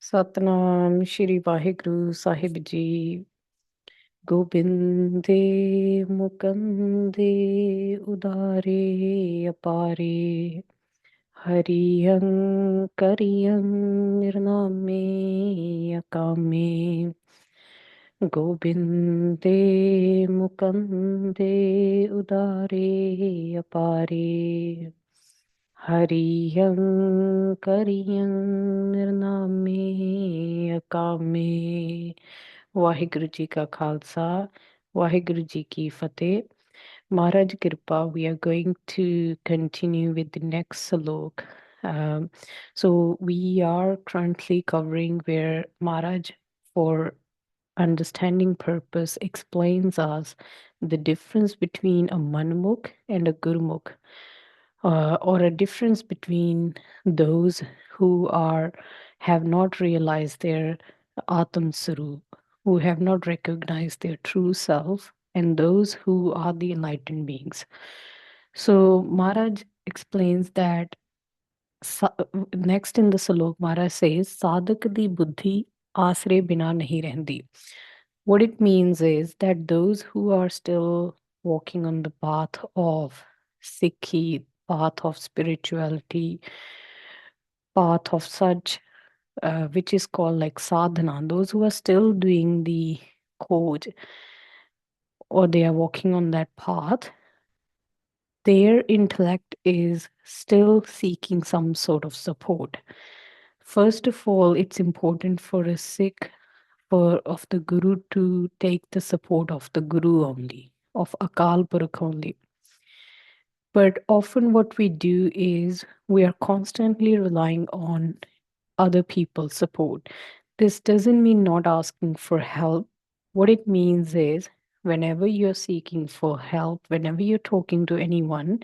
ਸਤਨਾਮ ਸ਼੍ਰੀ ਵਾਹਿਗੁਰੂ ਸਾਹਿਬ ਜੀ। ਗੋਬਿੰਦੇ ਮੁਕੰਦੇ ਉਦਾਰੇ ਅਪਾਰੇ ਹਰੀਅੰ ਕਰੀਅੰ ਨਿਰਨਾਮੇ ਅਕਾਮੇ ਗੋਬਿੰਦੇ ਮੁਕੰਦੇ ਉਦਾਰੇ ਅਪਾਰੇ ਹਰੀਅੰ ਕਰੀਅੰ ਨਿਰਨਾਮੇ ਅਕਾਮੇ। ਵਾਹਿਗੁਰੂ ਜੀ ਕਾ ਖਾਲਸਾ, ਵਾਹਿਗੁਰੂ ਜੀ ਕੀ ਫਤਿਹ। Maharaj Kripa, we are going to continue with the next Salok. So we are currently covering where Maharaj, for understanding purpose, explains us the difference between a Manmukh and a Gurmukh, or a difference between those who have not realized their Atam Sarup, who have not recognized their true self, and those who are the enlightened beings. So Maharaj explains that next in the Salok, Maharaj says, Sadak di buddhi asre bina nahi rehndi. What it means is that those who are still walking on the path of Sikhi, path of spirituality, path of such, which is called like sadhana, those who are still doing the khoj, or they are walking on that path, their intellect is still seeking some sort of support. First of all, it's important for a Sikh, of the Guru, to take the support of the Guru only, of Akal Purakh only. But often what we do is we are constantly relying on other people's support. This doesn't mean not asking for help. What it means is whenever you're seeking for help, whenever you're talking to anyone,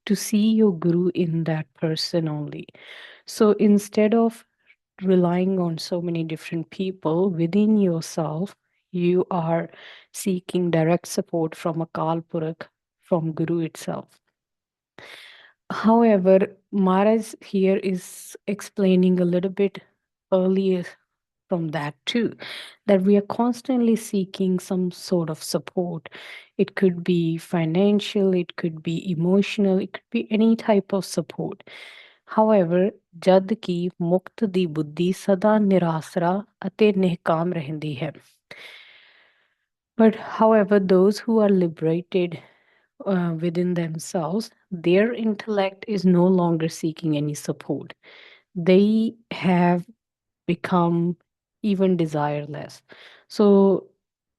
to see your Guru in that person only. So instead of relying on so many different people within yourself, you are seeking direct support from Akal Purakh, from Guru itself. However, Maharaj here is explaining a little bit earlier from that too, that we are constantly seeking some sort of support. It could be financial, it could be emotional, it could be any type of support. However, ਜਦ ਕਿ ਮੁਕਤ ਦੀ ਬੁੱਧੀ ਸਦਾ ਨਿਰਾਸਰਾ ਅਤੇ ਨਿਹਕਾਮ ਰਹਿੰਦੀ ਹੈ. But however, those who are liberated within themselves, their intellect is no longer seeking any support. They have become even desireless. So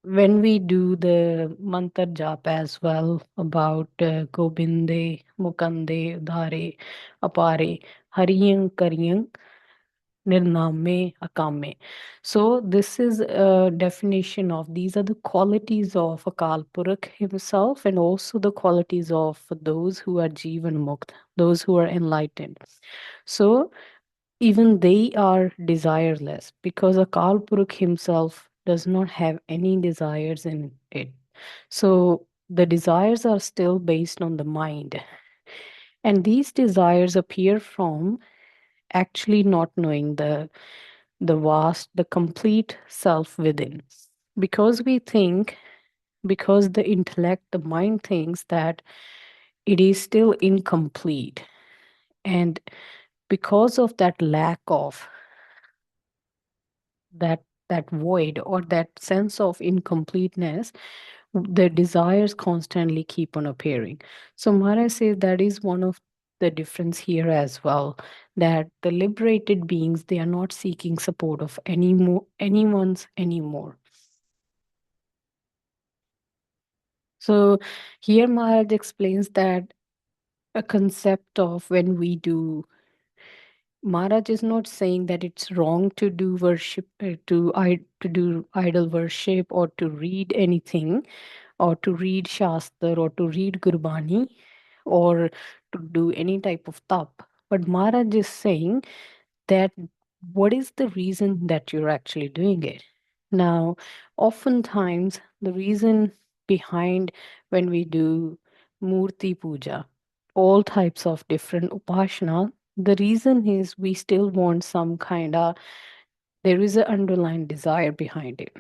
when we do the mantra jap as well about Gobinde, Mukande, Udhare, Apare, Hariyang, Kariyang, Nirname, Akame. So this is a definition of, these are the qualities of Akal Purakh himself, and also the qualities of those who are Jivan Mukt, those who are enlightened. So even they are desireless, because Akal Purakh himself does not have any desires in it. So the desires are still based on the mind. And these desires appear from actually not knowing the complete self within. Because we think, because the intellect, the mind thinks that it is still incomplete. And because of that lack of that void, or that sense of incompleteness, the desires constantly keep on appearing. So Maharaj says that is one of the difference here as well, that the liberated beings, they are not seeking support of anyone's anymore. So here Maharaj explains that a concept of, when we do, Maharaj is not saying that it's wrong to do worship, to do idol worship, or to read anything, or to read Shastra, or to read Gurbani, or to do any type of tap. But Maharaj is saying that what is the reason that you're actually doing it? Now, oftentimes, the reason behind when we do Murti Puja, all types of different Upashana, the reason is we still want some kind of there is an underlying desire behind it.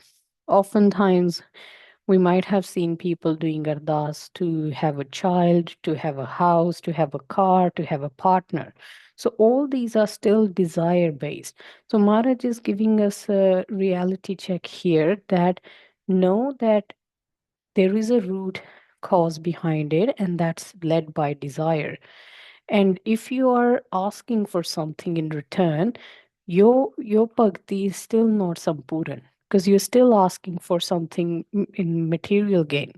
Oftentimes, we might have seen people doing ardas to have a child, to have a house, to have a car, to have a partner. So, all these are still desire based. So, Maharaj is giving us a reality check here that know that there is a root cause behind it, and that's led by desire. And if you are asking for something in return, your bhakti is still not sampuran because you're still asking for something in material gain.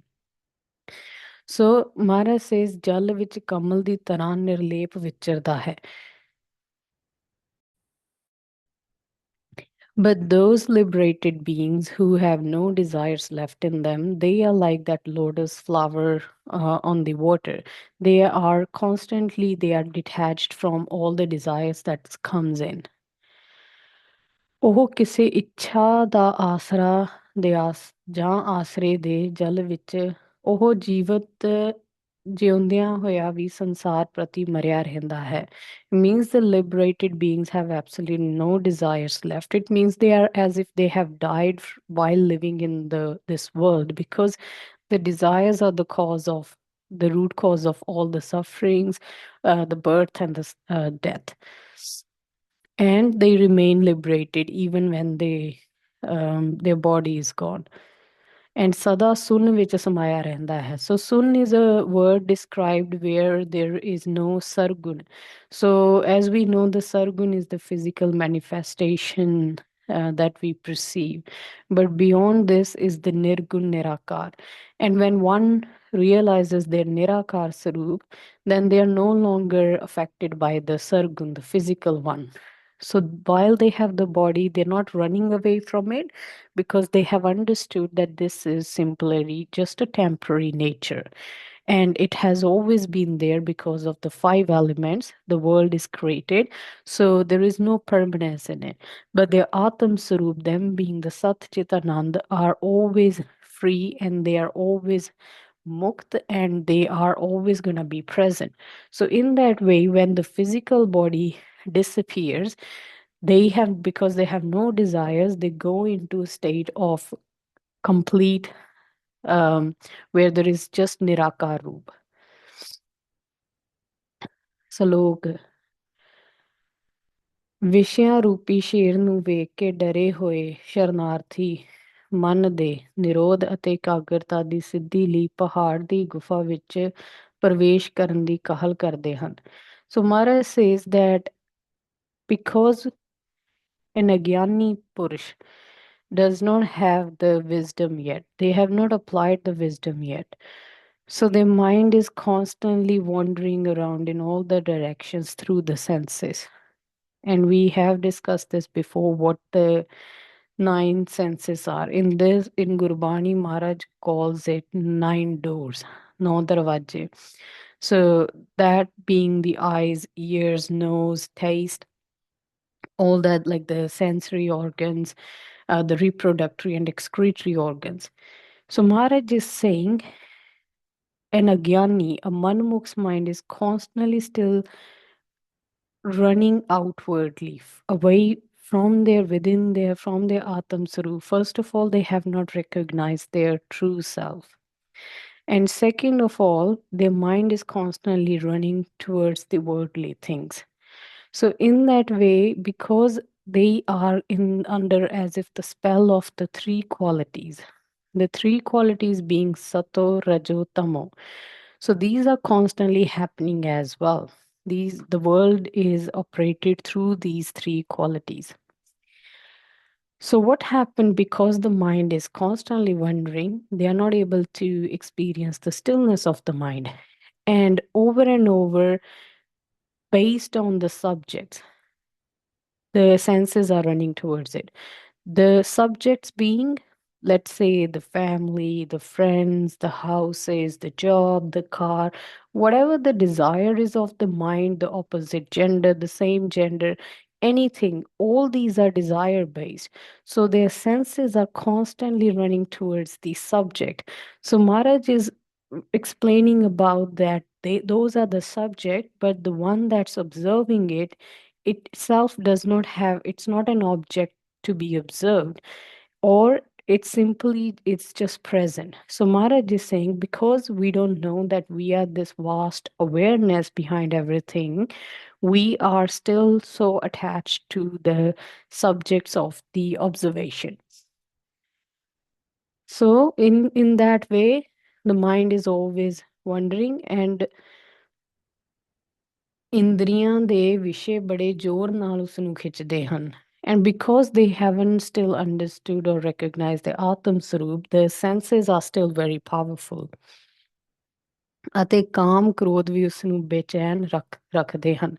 So Maharaj says jal vich kamal di tarah nirlep vicharda hai. But those liberated beings who have no desires left in them, they are like that lotus flower on the water. They are detached from all the desires that comes in. ਉਹ ਕਿਸੇ ਇੱਛਾ ਦਾ ਆਸਰਾ ਜਾਂ ਆਸਰੇ ਦੇ ਜਲ ਵਿੱਚ ਉਹ ਜੀਵਤ ਜਿਉਂਦਿਆਂ ਹੋਇਆ ਵੀ ਸੰਸਾਰ ਪ੍ਰਤੀ ਮਰਿਆ ਰਹਿੰਦਾ ਹੈ. Means the liberated beings have absolutely no desires left. It means they are as if they have died while living in this world, because the desires are the root cause of all the sufferings, the birth and the death, and they remain liberated even when their body is gone. And sada sun ਵਿੱਚ ਸਮਾਇਆ ਰਹਿੰਦਾ ਹੈ. So sun is a word described where there is no sargun. So as we know, the sargun is the physical manifestation that we perceive. But beyond this is the nirgun nirakar. And when one realizes their nirakar sarup, then they are no longer affected by the sargun, the physical one. So while they have the body, they're not running away from it, because they have understood that this is simply just a temporary nature. And it has always been there because of the five elements. The world is created, so there is no permanence in it. But their Atam Sarup, them being the Sat Chitanand, are always free, and they are always mukt, and they are always going to be present. So in that way, when the physical body disappears, because they have no desires, they go into a state of complete, where there is just nirakar roop. Salok, ਵਿਸ਼ਿਆਂ ਰੂਪੀ ਸ਼ੇਰ ਨੂੰ ਵੇਖ ਕੇ ਡਰੇ ਹੋਏ ਸ਼ਰਨਾਰਥੀ ਮਨ ਦੇ ਨਿਰੋਧ ਅਤੇ ਇਕਾਗਰਤਾ ਦੀ ਸਿੱਧੀ ਲਈ ਪਹਾੜ ਦੀ ਗੁਫਾ ਵਿੱਚ ਪ੍ਰਵੇਸ਼ ਕਰਨ ਦੀ ਕਾਹਲ ਕਰਦੇ ਹਨ. So Maharaj says that because an agyani purush does not have the wisdom yet, they have not applied the wisdom yet. So their mind is constantly wandering around in all the directions through the senses. And we have discussed this before, what the 9 senses are. In Gurbani, Maharaj calls it 9 doors, no darwaje. So that being the eyes, ears, nose, taste, all that, like the sensory organs, the reproductory and excretory organs. So Maharaj is saying an agyani, a manmuk's mind, is constantly still running outwardly, away from from their Atam Sarup. First of all, they have not recognized their true self. And second of all, their mind is constantly running towards the worldly things. So in that way, because they are in under as if the spell of the three qualities, the three qualities being sato, rajo, tamo. So these are constantly happening as well. The world is operated through these three qualities. So what happened, because the mind is constantly wandering, they are not able to experience the stillness of the mind. And over, based on the subjects, the senses are running towards it. The subjects being, let's say, the family, the friends, the houses, the job, the car, whatever the desire is of the mind, the opposite gender, the same gender, anything, all these are desire based. So their senses are constantly running towards the subject. So Maharaj is explaining about that those are the subject, but the one that's observing it itself does not have, it's not an object to be observed, or it's just present. So Maharaj is saying, because we don't know that we are this vast awareness behind everything, we are still so attached to the subjects of the observation. So in that way, the mind is always wandering, and ਇੰਦਰੀਆਂ ਦੇ ਵਿਸ਼ੇ ਬੜੇ ਜ਼ੋਰ ਨਾਲ ਉਸ ਨੂੰ ਖਿੱਚਦੇ ਹਨ. And because they haven't still understood or recognized the Atam Sarup, the senses are still very powerful. ਅਤੇ ਕਾਮ ਕ੍ਰੋਧ ਵੀ ਉਸ ਨੂੰ ਬੇਚੈਨ ਰੱਖਦੇ ਹਨ.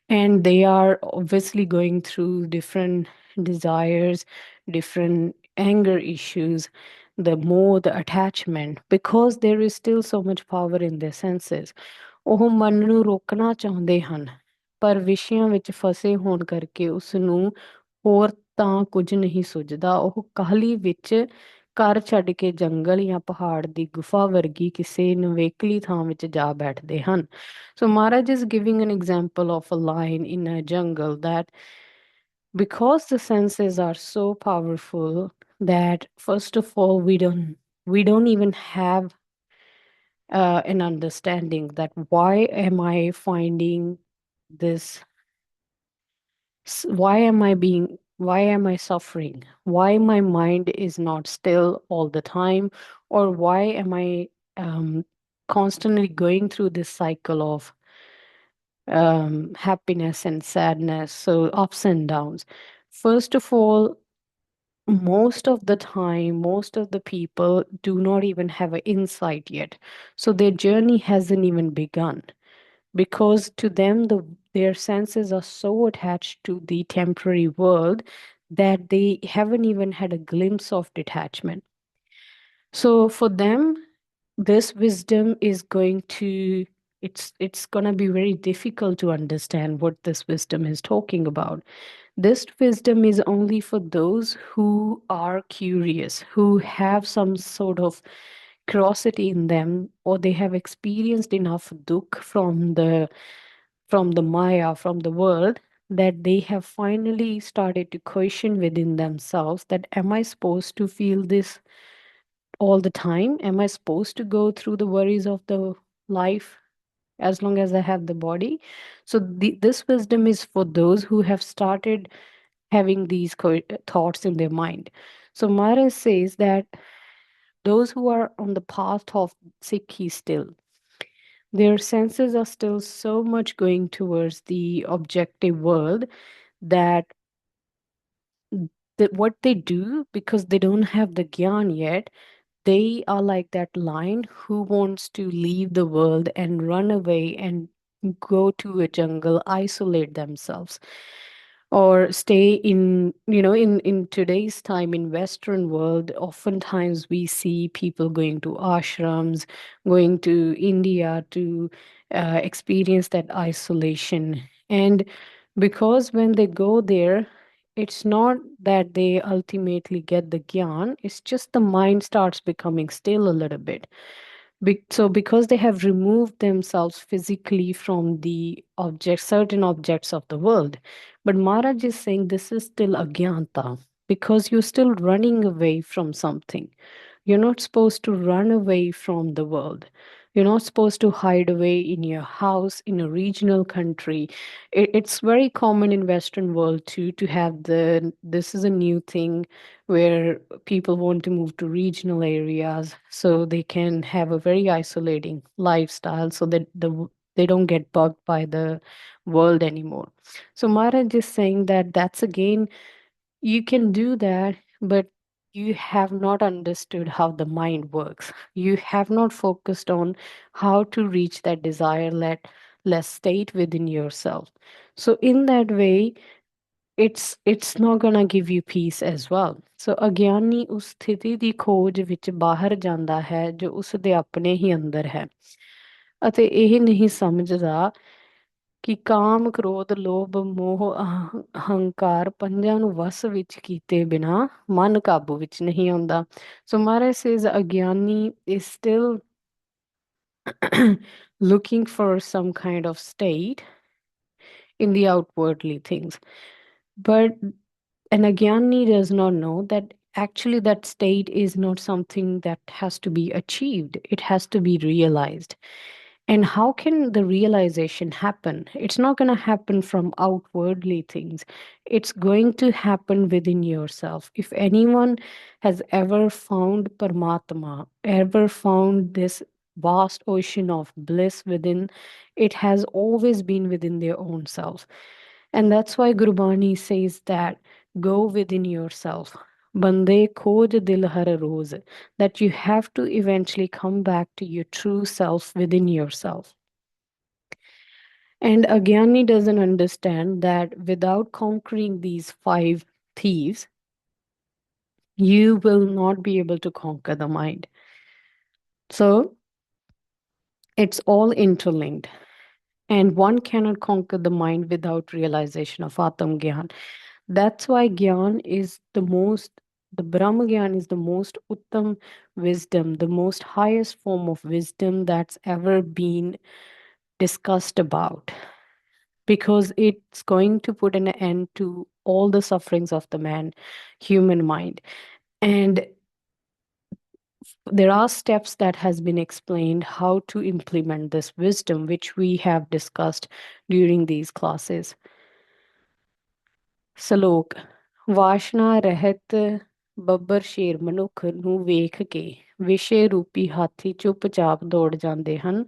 And they are obviously going through different desires, different anger issues, the more the attachment, because there is still so much power in their senses. ਉਹ ਮਨ ਨੂੰ ਰੋਕਣਾ ਚਾਹੁੰਦੇ ਹਨ, ਪਰ ਵਿਸ਼ਿਆਂ ਵਿੱਚ ਫਸੇ ਹੋਣ ਕਰਕੇ ਉਸ ਨੂੰ ਹੋਰ ਤਾਂ ਕੁਝ ਨਹੀਂ ਸੁੱਝਦਾ. ਉਹ ਕਾਹਲੀ ਵਿੱਚ ਘਰ ਛੱਡ ਕੇ ਜੰਗਲ ਜਾਂ ਪਹਾੜ ਦੀ ਗੁਫਾ ਵਰਗੀ ਕਿਸੇ ਨਵੇਕਲੀ ਥਾਂ ਵਿੱਚ ਜਾ ਬੈਠਦੇ ਹਨ. So Maharaj is giving an example of a lion in a jungle, that because the senses are so powerful, that first of all we don't even have an understanding that why am I finding this, why am I suffering, why my mind is not still all the time, or why am I constantly going through this cycle of happiness and sadness, so ups and downs. First of all, most of the time, most of the people do not even have an insight yet. So their journey hasn't even begun, because to them their senses are so attached to the temporary world that they haven't even had a glimpse of detachment. So for them, this wisdom is going to it's going to be very difficult to understand what this wisdom is talking about. This wisdom is only for those who are curious, who have some sort of curiosity in them, or they have experienced enough dukh from the Maya, from the world, that they have finally started to question within themselves that, am I supposed to feel this all the time? Am I supposed to go through the worries of the life as long as I have the body? So this wisdom is for those who have started having these thoughts in their mind. So Maharaj says that those who are on the path of Sikhi still, their senses are still so much going towards the objective world that what they do, because they don't have the gyan yet, they are like that lion who wants to leave the world and run away and go to a jungle, isolate themselves, or stay in, in today's time in Western world. Oftentimes we see people going to ashrams, going to India to experience that isolation. And because when they go there, it's not that they ultimately get the gyan, it's just the mind starts becoming still a little bit. So because they have removed themselves physically from the objects, certain objects of the world. But Maharaj is saying this is still agyanta, because you're still running away from something. You're not supposed to run away from the world. You're not supposed to hide away in your house in a regional country. It's very common in Western world too to have this is a new thing where people want to move to regional areas so they can have a very isolating lifestyle, so that they don't get bugged by the world anymore. So Maharaj is saying that that's again, you can do that, but you have not understood how the mind works. You have not focused on how to reach that less state within yourself. So in that way, it's not gonna give you peace as well. So ਅਗਿਆਨੀ ਉਸ ਸਥਿਤੀ ਦੀ ਖੋਜ ਵਿੱਚ ਬਾਹਰ ਜਾਂਦਾ ਹੈ ਜੋ ਉਸ ਦੇ ਆਪਣੇ ਹੀ ਅੰਦਰ ਹੈ, ਅਤੇ ਇਹ ਨਹੀਂ ਸਮਝਦਾ ਕਿ ਕਾਮ ਕ੍ਰੋਧ ਲੋਭ ਮੋਹ ਹੰਕਾਰ ਪੰਜਾਂ ਨੂੰ ਵਸ ਵਿੱਚ ਕੀਤੇ ਬਿਨਾ ਮਨ ਕਾਬੂ ਵਿੱਚ ਨਹੀਂ ਆਉਂਦਾ. So Maharaj says ਅਗਿਆਨੀ is still looking for some kind of state in the outwardly things, but An agyani does not know that actually that state is not something that has to be achieved, it has to be realized. And how can the realization happen? It's not going to happen from outwardly things. It's going to happen within yourself. If anyone has ever found Paramatma, ever found this vast ocean of bliss within, it has always been within their own self. And that's why Gurbani says that go within yourself. Bande khoj dil har roz, that you have to eventually come back to your true self within yourself. And Agyani doesn't understand that without conquering these five thieves, you will not be able to conquer the mind. So it's all interlinked. And one cannot conquer the mind without realization of Atam Gyan. That's why Gyan is the Brahma Gyan is the most Uttam wisdom, the most highest form of wisdom that's ever been discussed about, because it's going to put an end to all the sufferings of the human mind. And there are steps that has been explained how to implement this wisdom, which we have discussed during these classes. Salok, ਵਾਸ਼ਨਾ ਰਹਿਤ ਬੱਬਰ ਸ਼ੇਰ ਮਨੁੱਖ ਨੂੰ ਵੇਖ ਕੇ ਵਿਸ਼ੇ ਰੂਪੀ ਹਾਥੀ ਚੁੱਪਚਾਪ ਦੌੜ ਜਾਂਦੇ ਹਨ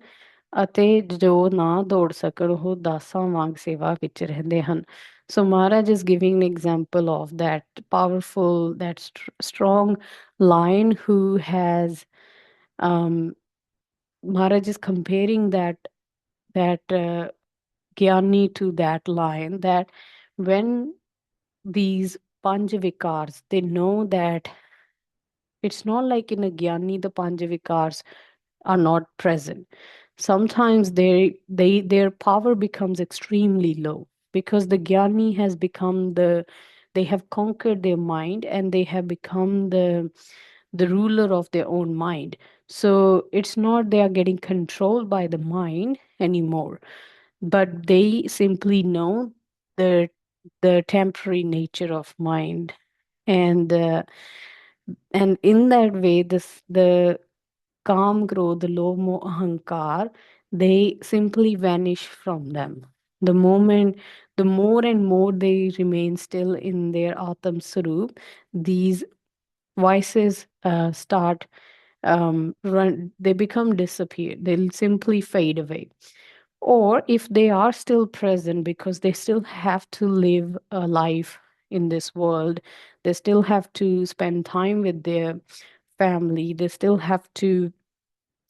ਅਤੇ ਜੋ ਨਾ ਦੌੜ ਸਕਣ ਉਹ ਦਾਸਾਂ ਵਾਂਗ ਸੇਵਾ ਵਿੱਚ ਰਹਿੰਦੇ ਹਨ. So Maharaj is giving an example of that powerful, that strong lion who has Maharaj is comparing that Gyani to that lion, that when these Panchavikars, they know that it's not like in a Gyani, the Panchavikars are not present. Sometimes their power becomes extremely low because the Gyani has become they have conquered their mind and they have become the ruler of their own mind. So it's not they are getting controlled by the mind anymore, but they simply know the the temporary nature of mind. And and in that way, this the Kam, Krodh, Lobh, Moh, Ahankar, they simply vanish from them. The moment, the more and more they remain still in their Atam Sarup, these vices start they become disappear. They'll simply fade away. Or if they are still present because they still have to live a life in this world, they still have to spend time with their family, they still have to,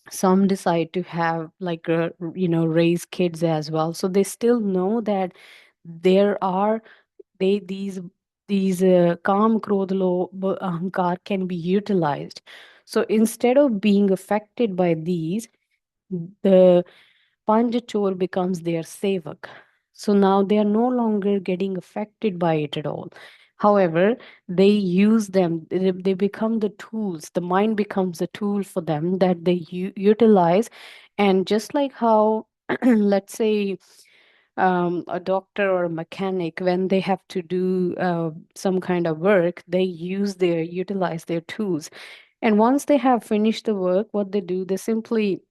some decide to have like raise kids as well, so they still know that there are they these calm krodh lobh ahankar can be utilized. So instead of being affected by these, the Panjachor becomes their sevak. So now they are no longer getting affected by it at all. However, they use them, they become the tools. The mind becomes a tool for them that they utilize. And just like how, let's say, a doctor or a mechanic, when they have to do some kind of work, they utilize their tools. And once they have finished the work, what they do, they simply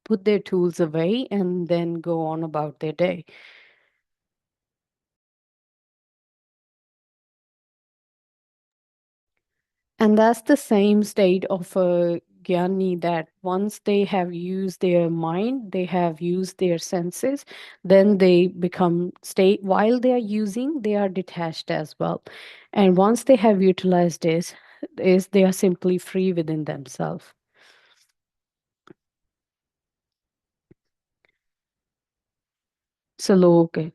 put their tools away and then go on about their day. And that's the same state of a Gyani, that once they have used their mind, they have used their senses, then they become state, while they are using, they are detached as well. And once they have utilized this, is they are simply free within themselves. ਸਲੋਕ ਹੈ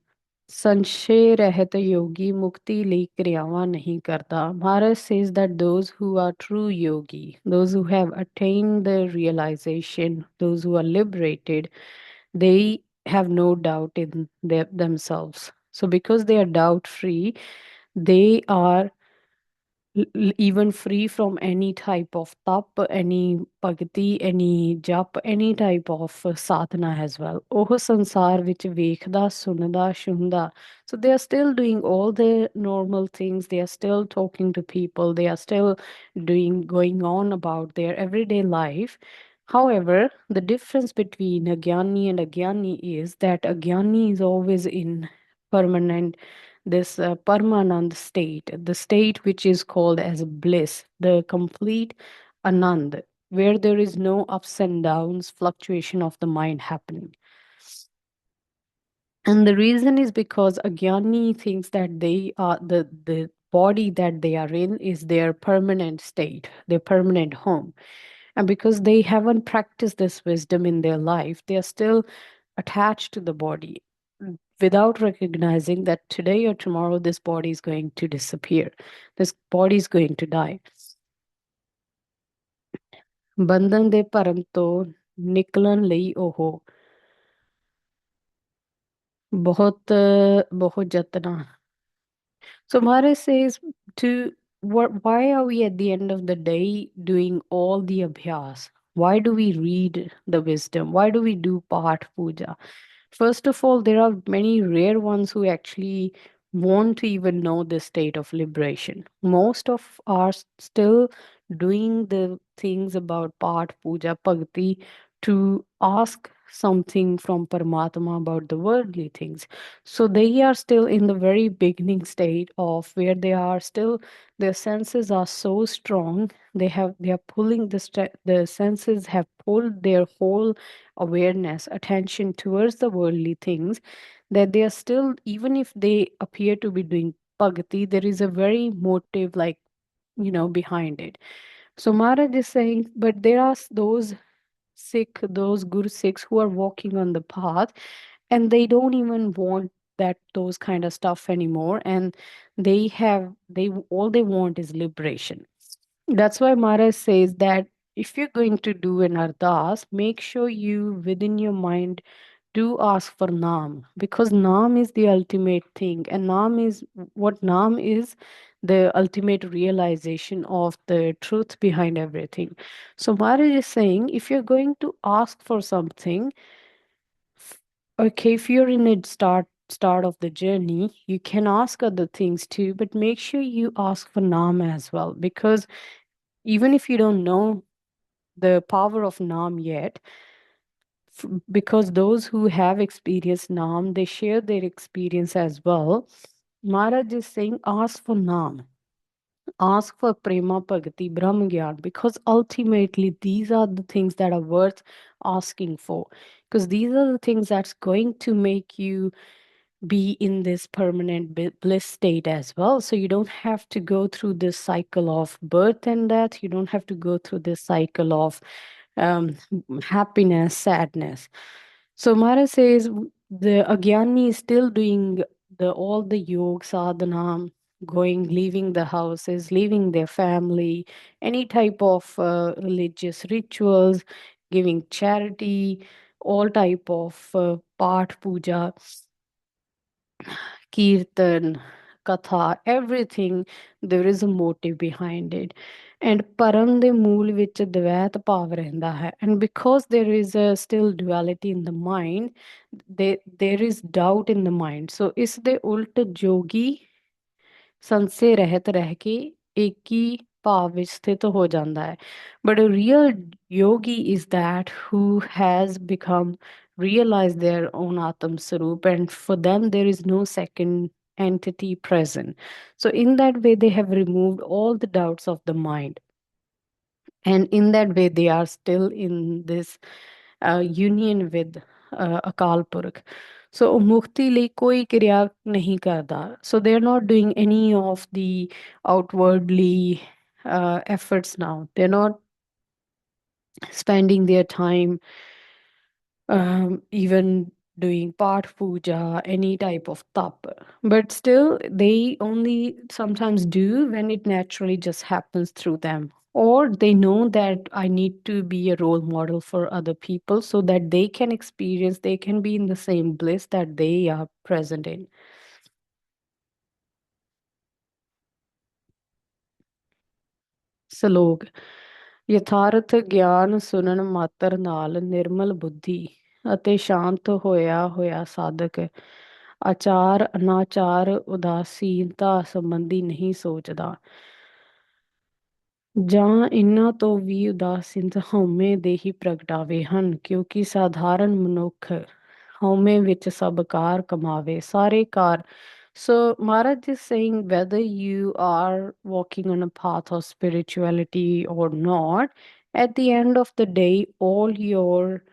ਸੰਸ਼ੇ ਰਹਿਤ yogi mukti ਲਈ ਕਿਰਿਆਵਾਂ ਨਹੀਂ ਕਰਦਾ. Maharaj says that those who are true yogi, those who have attained the realization, those who are liberated, they have no doubt in themselves. So because they are doubt free, they are even free from any type of tap, any ਭਗਤੀ, any jap, any type of sadhana as well. ਉਹ ਸੰਸਾਰ ਵਿੱਚ ਵੇਖਦਾ, ਸੁਣਦਾ, ਸ਼ੁਣਦਾ. So they are still doing all the normal things. They are still talking to people. They are still going on about their everyday life. However, the difference between Agyani and Agyani is that Agyani is always in permanent this Paramanand state, the state which is called as bliss, the complete Anand, where there is no ups and downs, fluctuation of the mind happening. And the reason is because Agyani thinks that they are the body that they are in is their permanent state, their permanent home. And because they haven't practiced this wisdom in their life, they are still attached to the body without recognizing that today or tomorrow this body is going to disappear. This body is going to die. ਬੰਧਨ ਦੇ ਭਰਮ ਤੋਂ ਨਿਕਲਣ ਲਈ ਉਹ ਬਹੁਤ ਬਹੁਤ ਯਤਨਾ. So Maharaj says to why are we at the end of the day doing all the abhyas? Why do we read the wisdom? Why do we do Path Puja? First of all, there are many rare ones who actually want to even know the state of liberation. Most of are still doing the things about Path Puja, Bhakti to ask something from Paramatma about the worldly things. So they are still in the very beginning state of where they are still, their senses are so strong. They are pulling the senses have pulled their whole awareness, attention towards the worldly things, that they are still, even if they appear to be doing bhakti, there is a very motive, like, behind it. So Maharaj is saying, but there are those Sikh, those Guru Sikhs who are walking on the path, and they don't even want those kind of stuff anymore, and they all they want is liberation. That's why Maharaj says that if you're going to do an ardas, make sure you within your mind do ask for Naam, because Naam is the ultimate thing, and Naam is the ultimate realization of the truth behind everything. So Maharaj is saying, if you're going to ask for something, okay, if you're in a start of the journey, you can ask other things too, but make sure you ask for Naam as well, because even if you don't know the power of Naam yet, because those who have experienced Naam, they share their experience as well. Maharaj is saying, ask for Naam, ask for Prema Bhakti, Brahma Gyan, because ultimately these are the things that are worth asking for. Because these are the things that's going to make you be in this permanent bliss state as well. So you don't have to go through this cycle of birth and death. You don't have to go through this cycle of um, happiness, sadness. So Mara says the Agyani is still doing all the yoga sadhana, leaving the houses, leaving their family, any type of religious rituals, giving charity, all type of part puja, kirtan, katha, everything, there is a motive behind it. And param ਦੇ ਮੂਲ ਵਿੱਚ ਦਵੈਤ ਭਾਵ ਰਹਿੰਦਾ ਹੈ. And because there is a still duality in the mind, there is doubt in the mind. So ਇਸ ਦੇ ਉਲਟ ਜੋਗੀ ਸੰਸੇ ਰਹਿਤ ਰਹਿ ਕੇ ਇੱਕ ਹੀ ਭਾਵ ਵਿੱਚ ਸਥਿਤ ਹੋ ਜਾਂਦਾ ਹੈ. But a real yogi is that who has become realized their own Atam Sarup, and for them there is no second entity present. So in that way they have removed all the doubts of the mind, and in that way they are still in this union with Akal Purakh. So ਉਹ ਮੁਕਤੀ ਲਈ ਕੋਈ ਕਿਰਿਆ ਨਹੀਂ ਕਰਦਾ. So they are not doing any of the outwardly efforts now. They're not spending their time even doing part puja, any type of tap. But still, they only sometimes do when it naturally just happens through them. Or they know that I need to be a role model for other people so that they can experience, they can be in the same bliss that they are present in. ਸਲੋਕ ਯਥਾਰਥ ਗਿਆਨ ਸੁਨਣ ਮਾਤਰ ਨਾਲ ਨਿਰਮਲ ਬੁੱਧੀ ਅਤੇ ਸ਼ਾਂਤ ਹੋਇਆ ਹੋਇਆ ਸਾਧਕ ਆਚਾਰ ਅਨਾਚਾਰ ਉਦਾਸੀਨਤਾ ਸੰਬੰਧੀ ਨਹੀਂ ਸੋਚਦਾ ਜਾਂ ਇਹਨਾਂ ਤੋਂ ਵੀ ਉਦਾਸੀਨ ਹਉਮੈ ਦੇ ਹੀ ਪ੍ਰਗਟਾਵੇ ਹਨ ਕਿਉਂਕਿ ਸਾਧਾਰਨ ਮਨੁੱਖ ਹਉਮੈ ਵਿੱਚ ਸਭ ਕਾਰ ਕਮਾਵੇ ਸਾਰੇ ਕਾਰ. So Maharaj is saying whether you are walking on a path of spirituality or not, at the end of the day, all your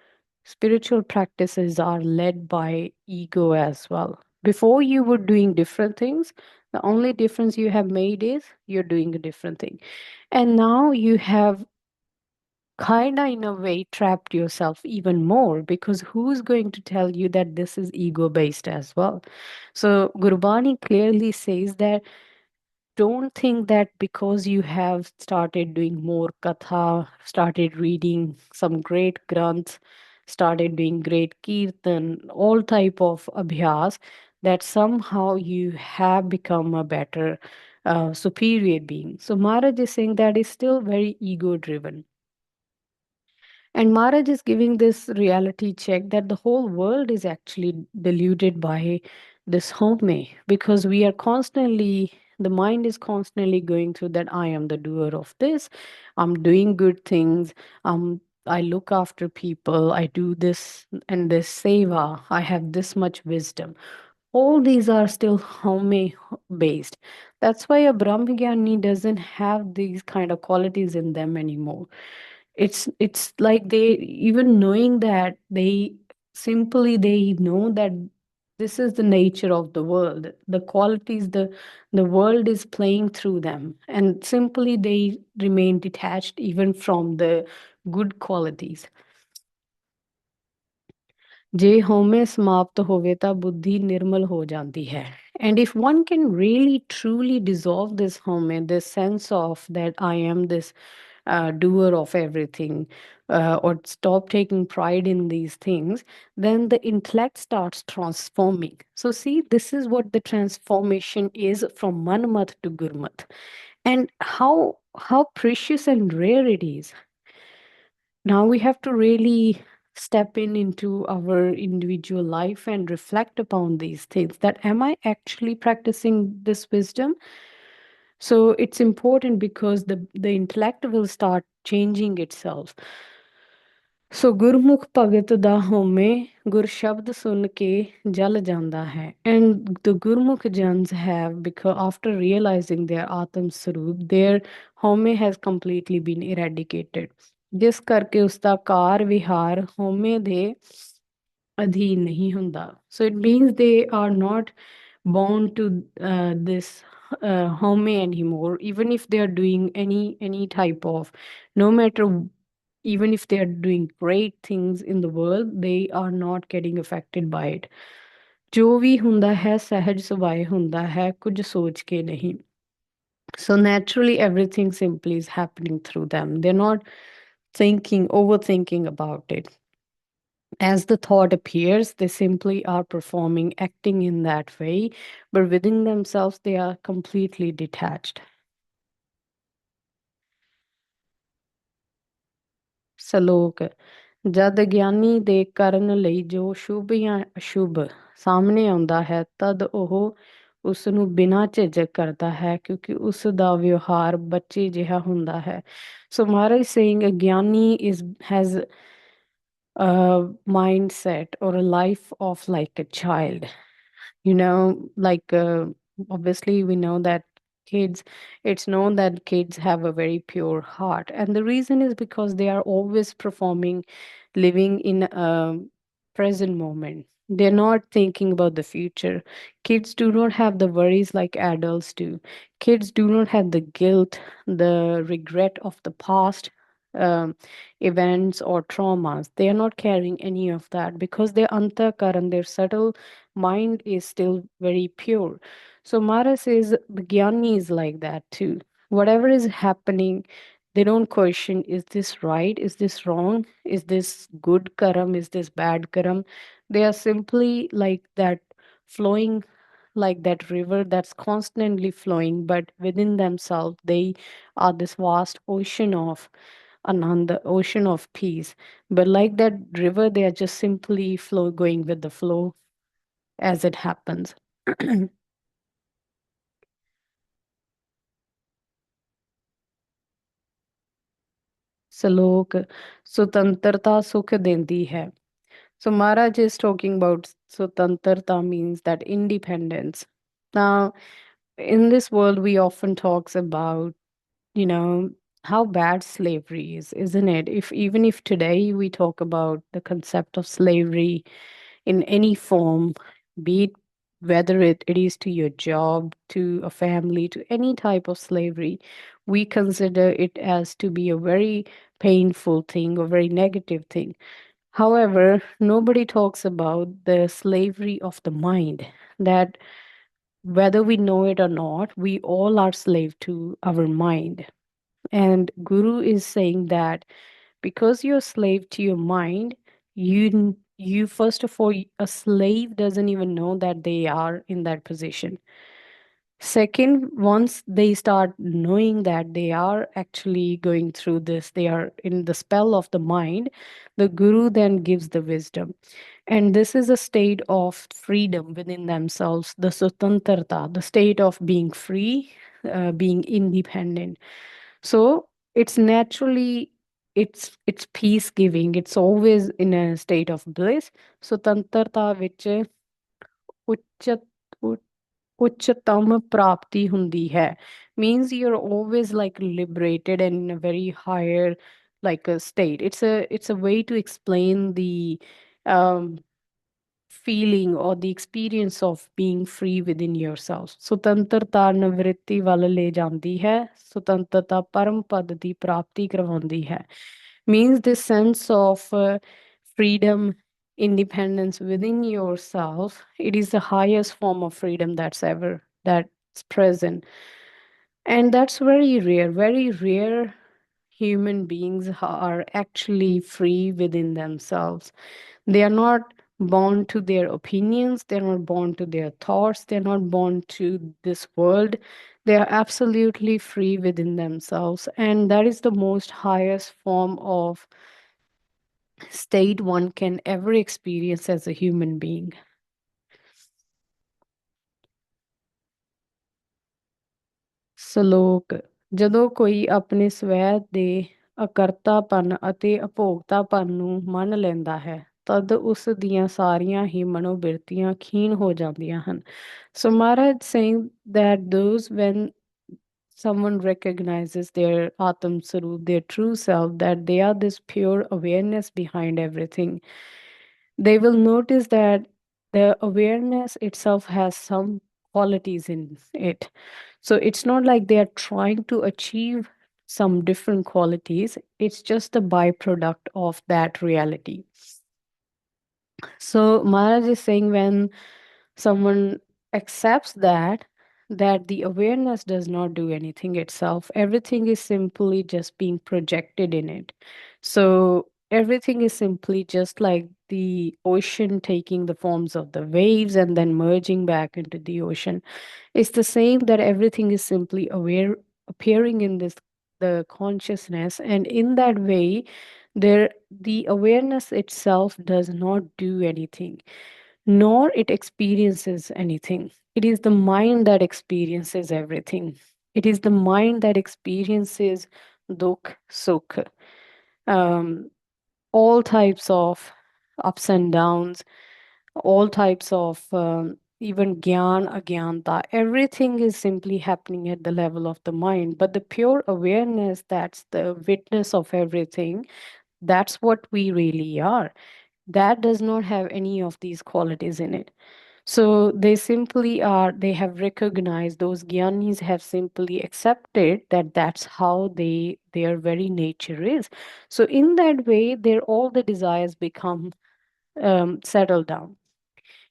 spiritual practices are led by ego as well. Before you were doing different things, the only difference you have made is you're doing a different thing. And now you have kind of, in a way, trapped yourself even more because who's going to tell you that this is ego based as well? So, Gurbani clearly says that don't think that because you have started doing more katha, started reading some great granths, started doing great kirtan, all type of abhyas, that somehow you have become a better, superior being. So Maharaj is saying that is still very ego driven. And Maharaj is giving this reality check that the whole world is actually deluded by this home because we are constantly, the mind is constantly going through that I am the doer of this, I'm doing good things, I look after people, I do this and this seva, I have this much wisdom. All these are still home based. That's why a Brahmajnani doesn't have these kind of qualities in them anymore. It's like they, even knowing that, they simply they know that this is the nature of the world, the qualities, the world is playing through them, and simply they remain detached even from the good qualities. ਜੇ ਹਉਮੈ ਸਮਾਪਤ ਹੋਵੇ ਤਾਂ ਬੁੱਧੀ ਨਿਰਮਲ ਹੋ ਜਾਂਦੀ ਹੈ. And if one can really truly dissolve this home and this sense of that I am this doer of everything, or stop taking pride in these things, then the intellect starts transforming. So see, this is what the transformation is from Manmat to Gurmat, and how precious and rare it is. Now we have to really step in into our individual life and reflect upon these things, that am I actually practicing this wisdom? So it's important because the intellect will start changing itself. So Gurmukh Bhagat da home Gur Shabd sun ke jal janda hai. And the Gurmukh Jans have, because after realizing their Atam Sarup, their home has completely been eradicated. ਜਿਸ ਕਰਕੇ ਉਸਦਾ ਕਾਰ ਵਿਹਾਰ ਹਉਮੈ ਦੇ ਅਧੀਨ ਨਹੀਂ ਹੁੰਦਾ. So it means they are not bound to this home anymore, even if they are doing any type of, no matter, even if they are doing great things in the world, they are not getting affected by it. ਜੋ ਵੀ ਹੁੰਦਾ ਹੈ ਸਹਿਜ ਸੁਭਾਏ ਹੁੰਦਾ ਹੈ ਕੁਝ ਸੋਚ ਕੇ ਨਹੀਂ. So naturally everything simply is happening through them. They're not thinking, overthinking about it. As the thought appears, they simply are performing, acting in that way, but within themselves, they are completely detached. ਸਲੋਕ ਜਦ ਗਿਆਨੀ ਦੇ ਕਰਨ ਲਈ ਜੋ ਸ਼ੁਭ ਜਾਂ ਅਸ਼ੁਭ ਸਾਹਮਣੇ ਆਉਂਦਾ ਹੈ ਤਦ ਉਹ ਉਸ ਨੂੰ ਬਿਨਾਂ ਝਿਜਕ ਕਰਦਾ ਹੈ ਕਿਉਂਕਿ ਉਸ ਦਾ ਵਿਵਹਾਰ ਬੱਚੇ ਜਿਹਾ ਹੁੰਦਾ ਹੈ. So Maharaj is saying a Gyani has a mindset or a life of like a child. Like obviously we know that kids, it's known that kids have a very pure heart, and the reason is because they are always performing, living in a present moment. They're not thinking about the future. Kids do not have the worries like adults do. Kids do not have the guilt, the regret of the past um, events or traumas. They are not carrying any of that because their antakaran, their subtle mind is still very pure. So Mara says the Gyani is like that too. Whatever is happening, they don't question, is this right? Is this wrong? Is this good karam? Is this bad karam? They are simply like that, flowing like that river that's constantly flowing, but within themselves, they are this vast ocean of ananda, ocean of peace. But like that river, they are just simply flow going with the flow as it happens. Salok, sutantrata sukh dendi hai. So Maharaj is talking about sutantrata means that independence. Now, in this world, we often talks about, you know, how bad slavery is, isn't it? If even if today we talk about the concept of slavery in any form, be it whether it is to your job, to a family, to any type of slavery, we consider it as to be a very painful thing, a very negative thing. However, nobody talks about the slavery of the mind, that whether we know it or not, we all are slave to our mind. And Guru is saying that because you're slave to your mind, you first of all, a slave doesn't even know that they are in that position. Second, once they start knowing that they are actually going through this, they are in the spell of the mind, the Guru then gives the wisdom. And this is a state of freedom within themselves, the sutantarta, the state of being free, being independent. So it's naturally, it's peace giving. It's always in a state of bliss. Sutantarta which ਉੱਚ ਉੱਚਤਮ ਪ੍ਰਾਪਤੀ ਹੁੰਦੀ ਹੈ means you're always like liberated and in a very higher like a state. It's a way to explain the um feeling or the experience of being free within yourself. ਸੁਤੰਤਰਤਾ ਨਿਵ੍ਰਿਤੀ ਵੱਲ ਲੈ ਜਾਂਦੀ ਹੈ, ਸੁਤੰਤਰਤਾ ਪਰਮ ਪਦ ਦੀ ਪ੍ਰਾਪਤੀ ਕਰਵਾਉਂਦੀ ਹੈ means this sense of freedom, independence within yourself. It is the highest form of freedom that's present, and that's very rare. Human beings are actually free within themselves. They are not born to their opinions, they're not born to their thoughts, they're not born to this world. They are absolutely free within themselves. And that is the most highest form of state one can ever experience as a human being. ਸਲੋਕ ਜਦੋਂ ਕੋਈ ਆਪਣੇ ਸਵੈ ਦੇ ਅਕਰਤਾਪਨ ਅਤੇ ਅਭੋਗਤਾਪਨ ਨੂੰ ਮੰਨ ਲੈਂਦਾ ਹੈ ਤਦ ਉਸ ਦੀਆਂ ਸਾਰੀਆਂ ਹੀ ਮਨੋਬਿਰਤੀਆਂ ਖੀਨ ਹੋ ਜਾਂਦੀਆਂ ਹਨ. So Maharaj saying that those when someone recognizes their Atam Sarup, their true self, that they are this pure awareness behind everything, they will notice that the awareness itself has some qualities in it. So it's not like they are trying to achieve some different qualities, it's just a byproduct of that reality. So Maharaj is saying when someone accepts that the awareness does not do anything itself, everything is simply just being projected in it. So everything is simply just like the ocean taking the forms of the waves and then merging back into the ocean. It's the same, that everything is simply aware appearing in this the consciousness, and in that way there the awareness itself does not do anything, nor it experiences anything. It is the mind that experiences everything. It is the mind that experiences dukh, sukh, um, all types of ups and downs, all types of even gyan, agyanta. Everything is simply happening at the level of the mind. But the pure awareness, that's the witness of everything, that's what we really are. That does not have any of these qualities in it. So they simply are, they have recognized, those Gyanis have simply accepted that that's how their very nature is. So in that way, their all the desires become settled down.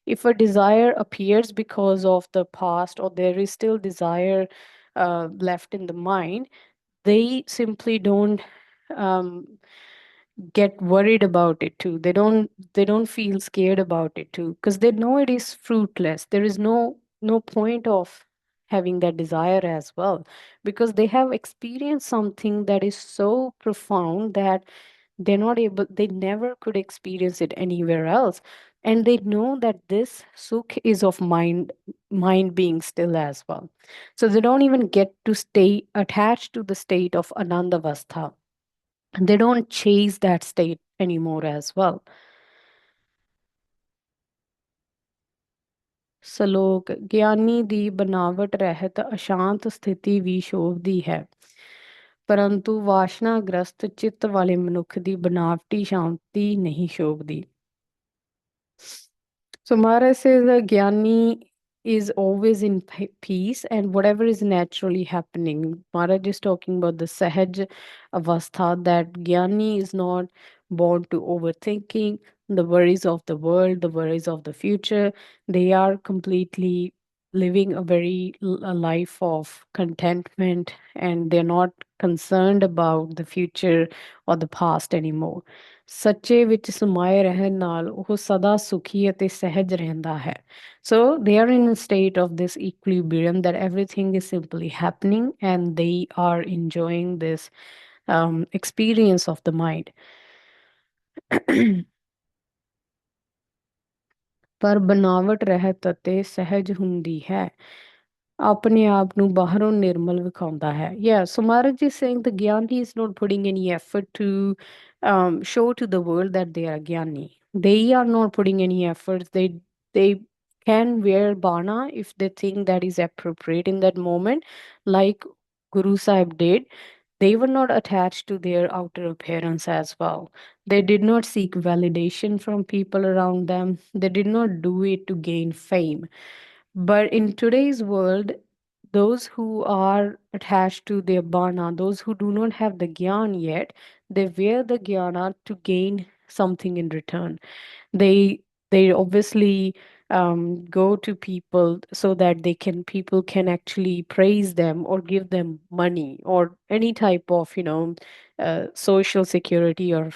If a desire appears because of the past, or there is still desire left in the mind, they simply don't um, get worried about it too. They don't feel scared about it too, because they know it is fruitless. There is no no point of having that desire as well, because they have experienced something that is so profound that they never could experience it anywhere else. And they know that this sukh is of mind being still as well. So they don't even get to stay attached to the state of anandavastha. They don't chase that state anymore as well. ਸਲੋਕ ਗਿਆਨੀ ਦੀ ਬਨਾਵਟ ਰਹਿਤ ਅਸ਼ਾਂਤ ਸਥਿਤੀ ਵੀ ਸ਼ੋਭਦੀ ਹੈ, ਪਰੰਤੂ ਵਾਸ਼ਨਾਗ੍ਰਸਤ ਚਿੱਤ ਵਾਲੇ ਮਨੁੱਖ ਦੀ ਬਨਾਵਟੀ ਸ਼ਾਂਤੀ ਨਹੀਂ ਸ਼ੋਭਦੀ. So Maharaj says the Gyani is always in peace and whatever is naturally happening. Maharaj is talking about the Sahaj Avastha, that Gyani is not born to overthinking the worries of the world, the worries of the future. They are completely living a life of contentment, and they're not concerned about the future or the past anymore. ਸੱਚੇ ਵਿੱਚ ਸਮਾਏ ਰਹਿਣ ਨਾਲ ਉਹ ਸਦਾ ਸੁਖੀ ਅਤੇ ਸਹਿਜ ਰਹਿੰਦਾ ਹੈ. So they are in a state of this equilibrium that everything is simply happening and they are enjoying this experience of the mind. ਪਰ ਬਨਾਵਟ ਰਹਿਤ ਅਤੇ ਸਹਿਜ ਹੁੰਦੀ ਹੈ, ਆਪਣੇ ਆਪ ਨੂੰ ਬਾਹਰੋਂ ਨਿਰਮਲ ਵਿਖਾਉਂਦਾ ਹੈ. Yeah, so Maharaj is saying the Gyani is not putting any effort to show to the world that they are Gyani. They are not putting any efforts. They can wear bana if they think that is appropriate in that moment, like Guru Sahib did. They were not attached to their outer appearance as well. They did not seek validation from people around them. They did not do it to gain fame. But in today's world, those who are attached to their bana, those who do not have the gyan yet, they wear the gyana to gain something in return. They obviously go to people so that people can actually praise them or give them money or any type of social security or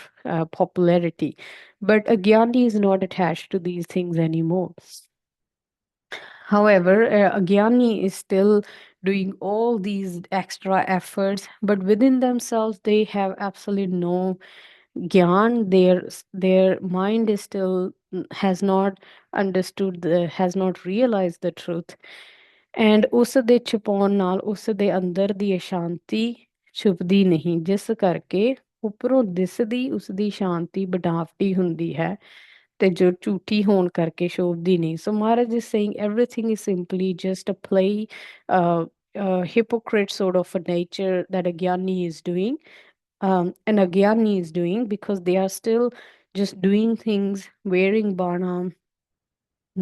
popularity. But a gyani is not attached to these things anymore. However, a Gyani is still doing all these extra efforts, but within themselves, they have absolutely no Gyan. Their mind is still has not realized the truth. And ਉਸ ਦੇ ਛੁਪਾਉਣ ਨਾਲ ਉਸ ਦੇ ਅੰਦਰ ਦੀ ਅਸ਼ਾਂਤੀ ਛੁਪਦੀ ਨਹੀਂ, ਜਿਸ ਕਰਕੇ ਉੱਪਰੋਂ ਦਿਸਦੀ ਉਸ ਦੀ ਸ਼ਾਂਤੀ ਬਣਾਵਟੀ ਹੁੰਦੀ ਹੈ ਤੇ ਜੋ ਝੂਠੀ ਹੋਣ ਕਰਕੇ ਸ਼ੋਭਦੀ ਨਹੀਂ. So Maharaj is saying everything is simply just a play, hypocrite sort of a nature that a Gyani is doing, and a Gyani is doing because they are still just doing things, wearing bana,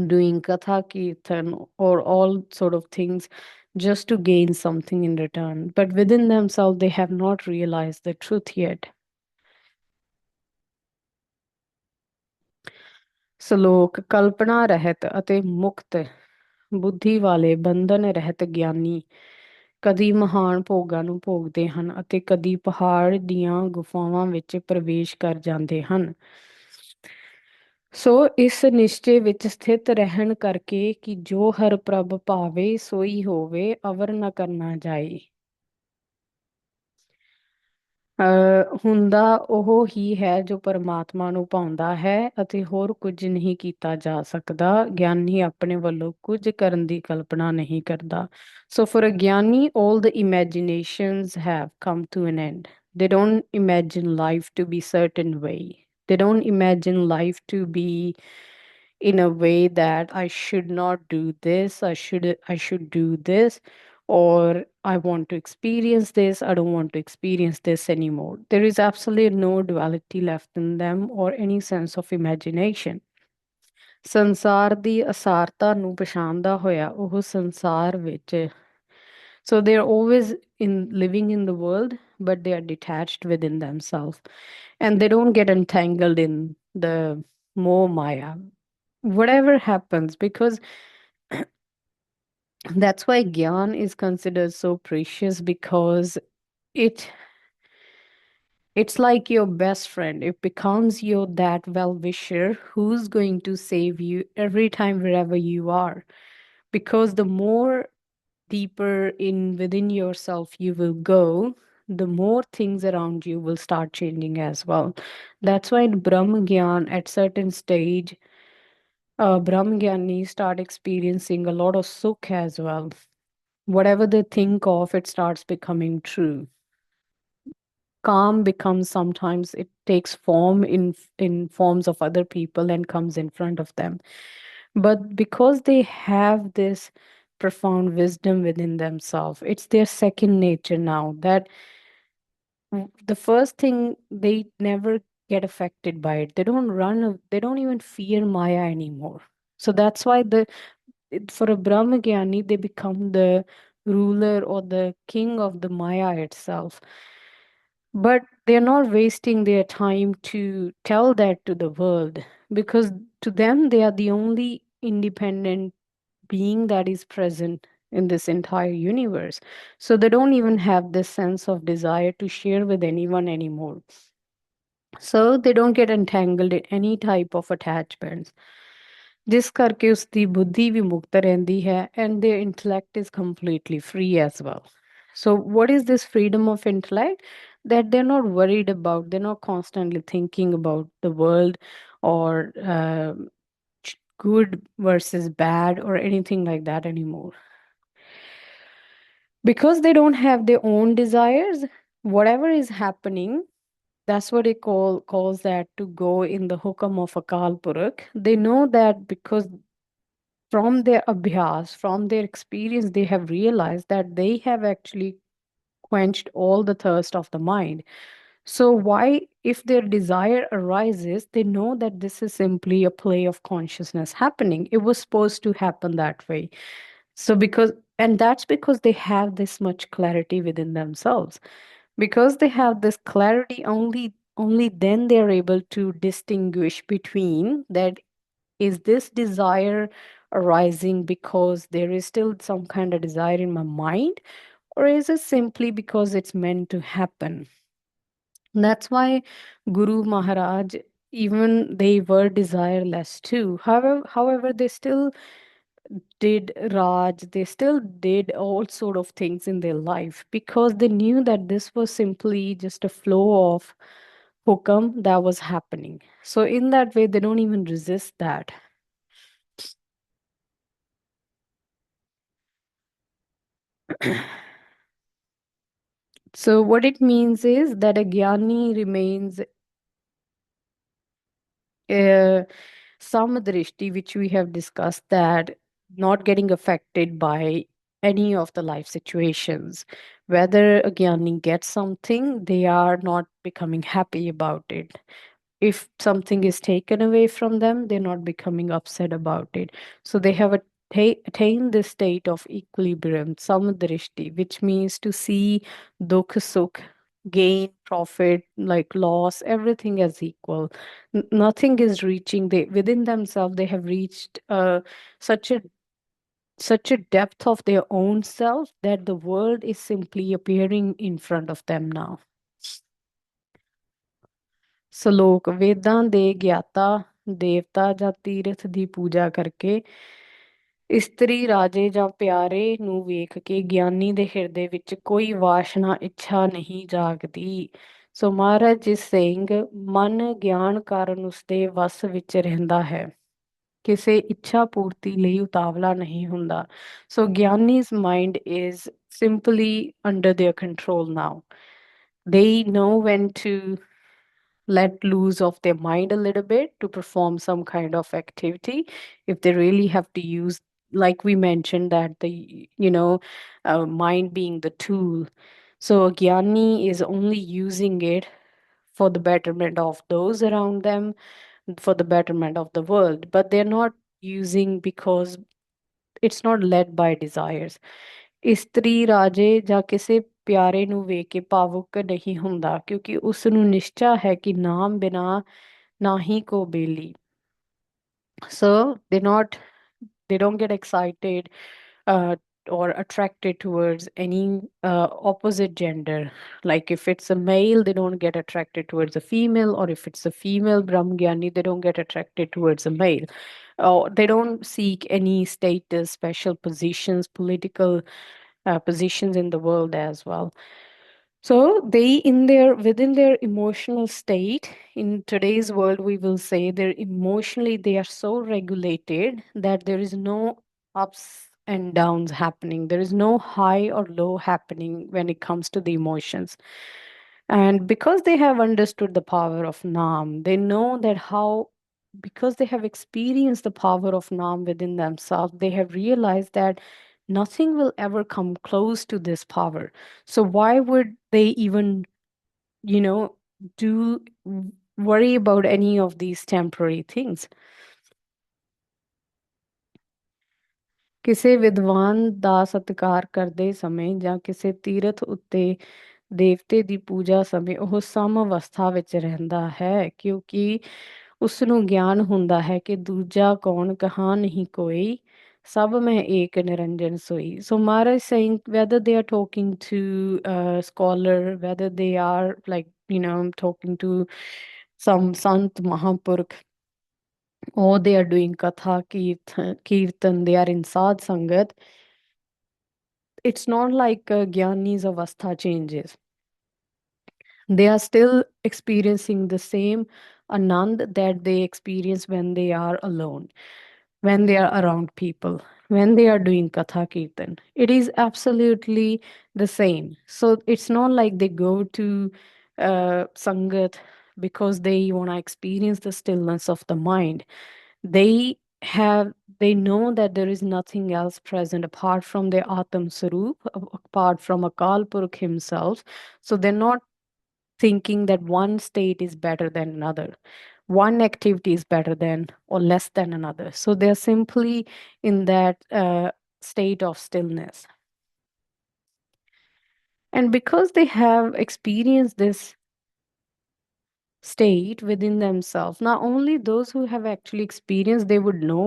doing katha kirtan or all sort of things just to gain something in return. But within themselves, they have not realized the truth yet. ਸਲੋਕ ਕਲਪਨਾ ਰਹਿਤ ਅਤੇ ਮੁਕਤ ਬੁੱਧੀ ਵਾਲੇ ਬੰਧਨ ਰਹਿਤ ਗਿਆਨੀ ਕਦੀ ਮਹਾਨ ਭੋਗਾਂ ਨੂੰ ਭੋਗਦੇ ਹਨ ਅਤੇ ਕਦੀ ਪਹਾੜ ਦੀਆਂ ਗੁਫਾਵਾਂ ਵਿੱਚ ਪ੍ਰਵੇਸ਼ ਕਰ ਜਾਂਦੇ ਹਨ. ਸੋ ਇਸ ਨਿਸ਼ਚੇ ਵਿੱਚ ਸਥਿਤ ਰਹਿਣ ਕਰਕੇ ਕਿ ਜੋ ਹਰ ਪ੍ਰਭ ਭਾਵੇ ਸੋਈ ਹੋਵੇ ਅਵਰ ਨਾ ਕਰਨਾ ਜਾਏ. ਹੁੰਦਾ ਉਹ ਹੀ ਹੈ ਜੋ ਪਰਮਾਤਮਾ ਨੂੰ ਪਾਉਂਦਾ ਹੈ ਅਤੇ ਹੋਰ ਕੁਝ ਨਹੀਂ ਕੀਤਾ ਜਾ ਸਕਦਾ. ਗਿਆਨੀ ਆਪਣੇ ਵੱਲੋਂ ਕੁਝ ਕਰਨ ਦੀ ਕਲਪਨਾ ਨਹੀਂ ਕਰਦਾ. So for a Gyani, all the imaginations have come to an end. They don't imagine life to be certain way. They don't imagine life to be in a way that I should not do this, I should do this, or I want to experience this, I don't want to experience this anymore. There is absolutely no duality left in them or any sense of imagination. ਸੰਸਾਰ ਦੀ ਅਸਾਰਤਾ ਨੂੰ ਪਛਾਣਦਾ ਹੋਇਆ ਉਹ ਸੰਸਾਰ ਵਿੱਚ. So they are always living in the world, but they are detached within themselves. And they don't get entangled in the more Maya. Whatever happens, because that's why Gyan is considered so precious, because it's like your best friend. It becomes your that well-wisher who's going to save you every time wherever you are. because the more deeper in within yourself you will go, the more things around you will start changing as well. That's why in Brahma Gyan, at certain stage, Brahma Gyani start experiencing a lot of sukh as well. Whatever they think of, it starts becoming true. Calm becomes, sometimes it takes form in forms of other people and comes in front of them. But because they have this profound wisdom within themselves, it's their second nature now, that the first thing, they never get affected by it. They don't they don't even fear Maya anymore. So that's why for a Brahmagyani, they become the ruler or the king of the Maya itself. But they're not wasting their time to tell that to the world, because to them, they are the only independent being that is present in this entire universe. So they don't even have this sense of desire to share with anyone anymore. So they don't get entangled in any type of attachments. ਜਿਸ ਕਰਕੇ ਉਸਦੀ ਬੁੱਧੀ ਵੀ ਮੁਕਤ ਰਹਿੰਦੀ ਹੈ and their intellect is completely free as well. So what is this freedom of intellect? That they're not worried about, they're not constantly thinking about the world, or good versus bad or anything like that anymore. Because they don't have their own desires, whatever is happening, that's what it calls that to go in the hukam of Akal Purakh. They know that because from their abhyas, from their experience, they have realized that they have actually quenched all the thirst of the mind. So, why, if their desire arises, they know that this is simply a play of consciousness happening. It was supposed to happen that way. So, and that's because they have this much clarity within themselves. Because they have this clarity, only then they're able to distinguish between that, is this desire arising because there is still some kind of desire in my mind, or is it simply because it's meant to happen? That's why Guru Maharaj, even they were desireless too. However, they still did Raj, they still did all sort of things in their life because they knew that this was simply just a flow of hukam that was happening. So in that way, they don't even resist that. So what it means is that a jnani remains samadrishti, which we have discussed, that not getting affected by any of the life situations. Whether a jnani gets something, they are not becoming happy about it. If something is taken away from them, they're not becoming upset about it. So they have attained this state of equilibrium, samadrishti, which means to see dukh, sukh, gain, profit, like loss, everything as equal. Nothing is reaching. They within themselves, they have reached such a such a depth of their own self that the world is simply appearing in front of them now. ਸਲੋਕ ਵੇਦਾਂ ਦੇ ਗਿਆਤਾ ਦੇਵਤਾ ਜਾਂ ਤੀਰਥ ਦੀ ਪੂਜਾ ਕਰਕੇ ਇਸਤਰੀ ਰਾਜੇ ਜਾਂ ਪਿਆਰੇ ਨੂੰ ਵੇਖ ਕੇ ਗਿਆਨੀ ਦੇ ਹਿਰਦੇ ਵਿੱਚ ਕੋਈ ਵਾਸ਼ਨਾ ਇੱਛਾ ਨਹੀਂ ਜਾਗਦੀ. ਸੋ ਮਹਾਰਾਜ is saying, ਮਨ ਗਿਆਨ ਕਾਰਨ ਉਸਦੇ ਵਸ ਵਿੱਚ ਰਹਿੰਦਾ ਹੈ, ਕਿਸੇ ਇੱਛਾ ਪੂਰਤੀ ਲਈ ਉਤਾਵਲਾ ਨਹੀਂ ਹੁੰਦਾ. ਸੋ ਗਿਆਨੀ's mind is simply under their control now. They know when to let loose of their mind a little bit to perform some kind of activity if they really have to use, like we mentioned, that the mind being the tool. So a gyani is only using it for the betterment of those around them, for the betterment of the world, but they're not using because it's not led by desires. ਇਸਤਰੀ ਰਾਜੇ ਜਾਂ ਕਿਸੇ ਪਿਆਰੇ ਨੂੰ ਵੇਖ ਕੇ ਭਾਵੁਕ ਨਹੀਂ ਹੁੰਦਾ ਕਿਉਂਕਿ ਉਸ ਨੂੰ ਨਿਸ਼ਚਾ ਹੈ ਕਿ ਨਾਮ ਬਿਨਾ ਨਾਹੀ ਕੋ ਬੇਲੀ. So they don't get excited or attracted towards any opposite gender. Like if it's a male, they don't get attracted towards a female, or if it's a female Brahmgyani, they don't get attracted towards a male. or they don't seek any status, special positions, political positions in the world as well. So they in their within their emotional state in today's world, we will say they're emotionally they are so regulated that there is no ups and downs happening. There is no high or low happening when it comes to the emotions. And because they have understood the power of Nam, they know that how, because they have experienced the power of Nam within themselves, they have realized that nothing will ever come close to this power. So why would they even, you know, do worry about any of these temporary things? ਕਿਸੇ ਵਿਦਵਾਨ ਦਾ ਸਤਿਕਾਰ ਕਰਦੇ ਸਮੇਂ ਜਾਂ ਕਿਸੇ ਤੀਰਥ ਉੱਤੇ ਦੇਵਤੇ ਦੀ ਪੂਜਾ ਸਮੇਂ ਉਹ ਸਮ ਅਵਸਥਾ ਵਿੱਚ ਰਹਿੰਦਾ ਹੈ, ਕਿਉਂਕਿ ਉਸ ਨੂੰ ਗਿਆਨ ਹੁੰਦਾ ਹੈ ਕਿ ਦੂਜਾ ਕੌਣ ਕਹਾਂ ਨਹੀਂ ਕੋਈ, ਸਭ ਮੈਂ ਏਕ ਨਿਰੰਜਨ ਸੋਈ. So Maharaj is saying whether they are talking to a scholar, whether they are like, talking to some Sant Mahapurkh, or they are doing Katha, Kirtan, they are in Sadh Sangat, it's not like Gyani's avastha changes. They are still experiencing the same anand that they experience when they are alone, when they are around people, when they are doing Katha Kirtan. It is absolutely the same. So it's not like they go to Sangat because they want to experience the stillness of the mind. They have they know that there is nothing else present apart from their Atam Sarup, apart from Akal Purukh himself. So they're not thinking that one state is better than another, one activity is better than or less than another. So they're simply in that state of stillness. And because they have experienced this state within themselves, not only those who have actually experienced, they would know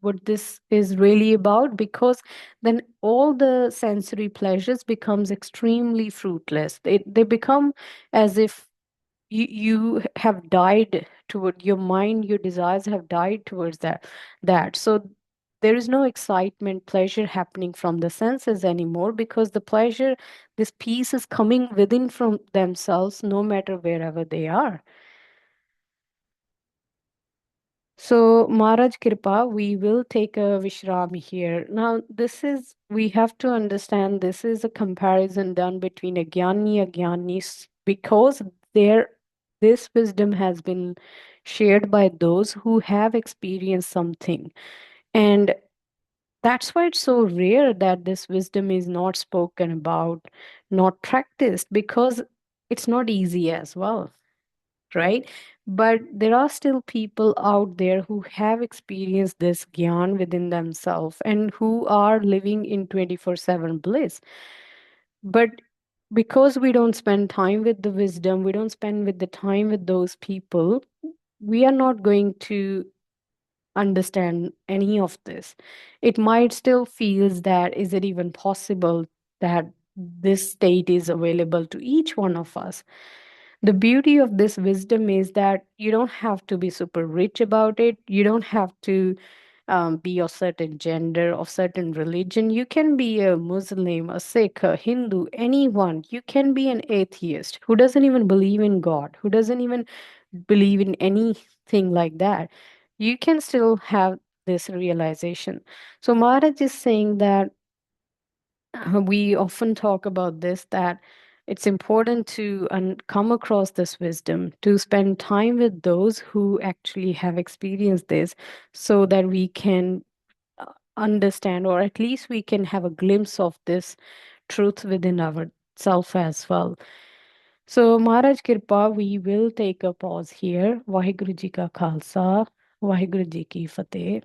what this is really about, because then all the sensory pleasures becomes extremely fruitless. They become as if you have died toward your mind, your desires have died towards that. So there is no excitement, pleasure happening from the senses anymore, because the pleasure, this peace is coming within from themselves, no matter wherever they are. So, Maharaj Kripa, we will take a Vishram here. Now, we have to understand this is a comparison done between Agyanis, because this wisdom has been shared by those who have experienced something. And that's why it's so rare that this wisdom is not spoken about, not practiced, because it's not easy as well, right? But there are still people out there who have experienced this gyan within themselves and who are living in 24/7 bliss. But because we don't spend time with the wisdom, we don't spend with the time with those people, we are not going to understand any of this. It might still feels that is it even possible that this state is available to each one of us. The beauty of this wisdom is that you don't have to be super rich about it. You don't have to be of certain gender, of certain religion. You can be a Muslim, a Sikh, a Hindu, anyone. You can be an atheist who doesn't even believe in God, who doesn't even believe in anything like that. You can still have this realization. So Maharaj is saying that we often talk about this, that it's important to come across this wisdom, to spend time with those who actually have experienced this, so that we can understand, or at least we can have a glimpse of this truth within ourself as well. So, Maharaj Kirpa, we will take a pause here. Vaheguru Ji Ka Khalsa, Vaheguru Ji Ki Fateh.